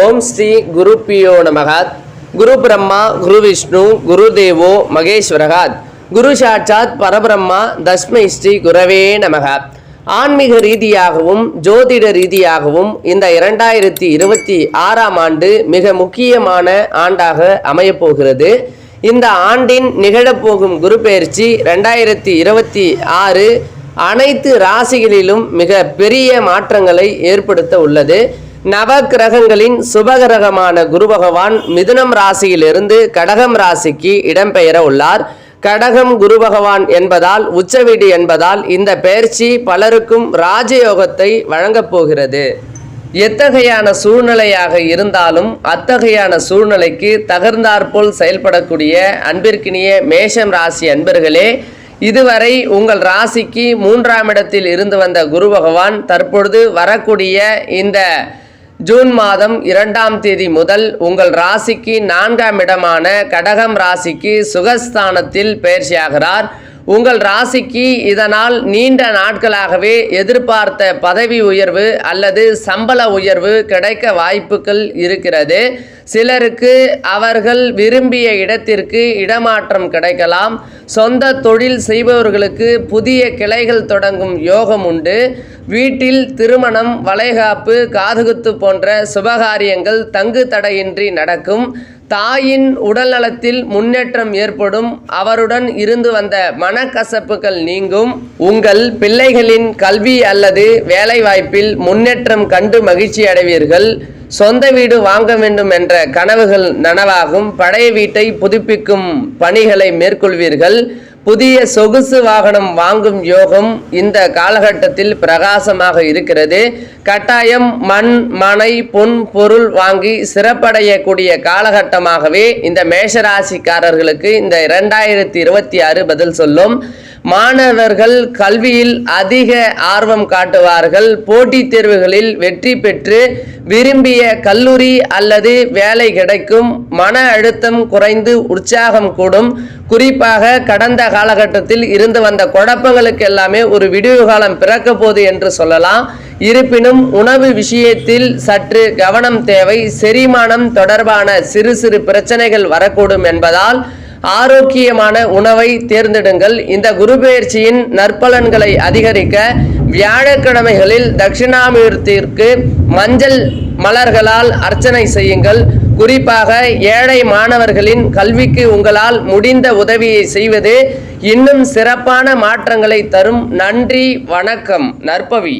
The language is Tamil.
ஓம் ஸ்ரீ குருப்பியோ நமகாத். குரு பிரம்மா குரு விஷ்ணு குரு தேவோ மகேஸ்வரகாத். குரு சாட்சாத் பரபிரம்மா தஸ்மை ஸ்ரீ குரவே நமகாத். ஆன்மீக ரீதியாகவும் ஜோதிட ரீதியாகவும் இந்த 2026ஆம் ஆண்டு மிக முக்கியமான ஆண்டாக அமையப்போகிறது. இந்த ஆண்டின் நிகழப்போகும் குரு பெயர்ச்சி 2026 அனைத்து ராசிகளிலும் மிக பெரிய மாற்றங்களை ஏற்படுத்த உள்ளது. நவ கிரகங்களின் சுபகிரகமான குரு பகவான் மிதுனம் ராசியிலிருந்து கடகம் ராசிக்கு இடம்பெயர உள்ளார். கடகம் குரு பகவான் என்பதால் உச்ச வீடு என்பதால் இந்த பெயர்ச்சி பலருக்கும் ராஜயோகத்தை வழங்கப் போகிறது. எத்தகையான சூழ்நிலையாக இருந்தாலும் அத்தகையான சூழ்நிலைக்கு தகர்ந்தாற்போல் செயல்படக்கூடிய அன்பிற்கினிய மேஷம் ராசி அன்பர்களே, இதுவரை உங்கள் ராசிக்கு 3ஆம் இடத்தில் இருந்து வந்த குரு பகவான் தற்பொழுது வரக்கூடிய இந்த ஜூன் மாதம் 2ஆம் தேதி முதல் உங்கள் ராசிக்கு 4ஆம் இடமான கடகம் ராசிக்கு சுகஸ்தானத்தில் பெயர்ச்சியாகிறார். உங்கள் ராசிக்கு இதனால் நீண்ட நாட்களாகவே எதிர்பார்த்த பதவி உயர்வு அல்லது சம்பள உயர்வு கிடைக்க வாய்ப்புகள் இருக்கிறது. சிலருக்கு அவர்கள் விரும்பிய இடத்திற்கு இடமாற்றம் கிடைக்கலாம். சொந்த தொழில் செய்பவர்களுக்கு புதிய கிளைகள் தொடங்கும் யோகம் உண்டு. வீட்டில் திருமணம், வளைகாப்பு, காதுகுத்து போன்ற சுபகாரியங்கள் தங்கு தடையின்றி நடக்கும். தாயின் உடல்நலத்தில் முன்னேற்றம் ஏற்படும். அவருடன் இருந்து வந்த மனக்கசப்புகள் நீங்கும். உங்கள் பிள்ளைகளின் கல்வி அல்லது வேலைவாய்ப்பில் முன்னேற்றம் கண்டு மகிழ்ச்சி அடைவீர்கள். சொந்த வீடு வாங்க வேண்டும் என்ற கனவுகள் நனவாகும். பழைய வீட்டை புதுப்பிக்கும் பணிகளை மேற்கொள்வீர்கள். புதிய சொகுசு வாகனம் வாங்கும் யோகம் இந்த காலகட்டத்தில் பிரகாசமாக இருக்கிறது. கட்டாயம் மண், மனை, பொன் பொருள் வாங்கி சிறப்படையக்கூடிய காலகட்டமாகவே இந்த மேஷராசிக்காரர்களுக்கு இந்த 2026 பதில் சொல்லும். மாணவர்கள் கல்வியில் அதிக ஆர்வம் காட்டுவார்கள். போட்டித் தேர்வுகளில் வெற்றி பெற்று விரும்பிய கல்லூரி அல்லது வேலை கிடைக்கும். மன அழுத்தம் குறைந்து உற்சாகம் கூடும். குறிப்பாக கடந்த காலகட்டத்தில் இருந்து வந்த குழப்பங்களுக்கு எல்லாமே ஒரு விடிவு காலம் பிறக்க போது என்று சொல்லலாம். இருப்பினும் உணவு விஷயத்தில் சற்று கவனம் தேவை. செரிமானம் தொடர்பான சிறு சிறு பிரச்சனைகள் வரக்கூடும் என்பதால் ஆரோக்கியமான உணவை தேர்ந்தெடுங்கள். இந்த குரு பெயர்ச்சியின் நற்பலன்களை அதிகரிக்க வியாழக்கிழமைகளில் தட்சிணாமூர்த்திற்கு மஞ்சள் மலர்களால் அர்ச்சனை செய்யுங்கள். குறிப்பாக ஏழை மாணவர்களின் கல்விக்கு உங்களால் முடிந்த உதவியை செய்வது இன்னும் சிறப்பான மாற்றங்களை தரும். நன்றி, வணக்கம். நற்பவி.